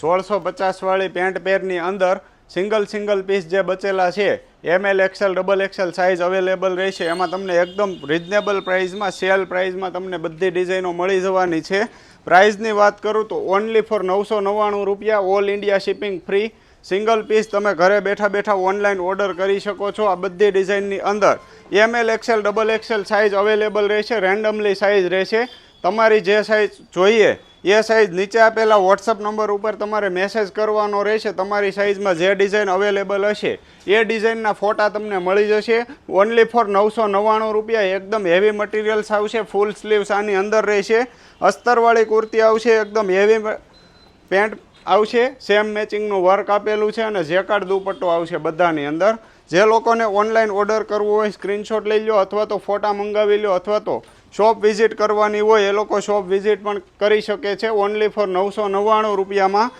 1650 વાળી પેન્ટ પેરની અંદર single piece જે બચેલા છે ML XL double XL size available રહેશે। એમાં તમને એકદમ રિઝનેબલ પ્રાઇસમાં સેલ પ્રાઇસમાં તમને બધી ડિઝાઇનો મળી જવાની છે। પ્રાઇસની વાત કરું તો ઓનલી ફોર 999 રૂપિયા, all India shipping free. Single piece તમે ઘરે બેઠા બેઠા ઓનલાઈન ઓર્ડર કરી શકો છો। આ બધી ડિઝાઇનની અંદર ML XL double XL size available રહેશે, રેન્ડમલી સાઇઝ રહેશે। તમારી જે સાઇઝ જોઈએ એ સાઇઝ નીચે આપેલા વોટ્સઅપ નંબર ઉપર તમારે મેસેજ કરવાનો રહેશે। તમારી સાઇઝમાં જે ડિઝાઇન અવેલેબલ હશે એ ડિઝાઇનના ફોટા તમને મળી જશે। ઓનલી ફોર 999 રૂપિયા। એકદમ હેવી મટીરિયલ્સ આવશે, ફૂલ સ્લીવ્સ આની અંદર રહેશે, અસ્તરવાળી કુર્તી આવશે, એકદમ હેવી પેન્ટ આવશે, સેમ મેચિંગનું વર્ક આપેલું છે અને જેકાર્ડ દુપટ્ટો આવશે બધાની અંદર। જે લોકોને ઓનલાઈન ઓર્ડર કરવું હોય સ્ક્રીનશોટ લઈ લો અથવા તો ફોટા મંગાવી લો અથવા તો શોપ વિઝિટ કરવાની હોય એ લોકો શોપ વિઝિટ પણ કરી શકે છે। ઓનલી ફોર 999 રૂપિયામાં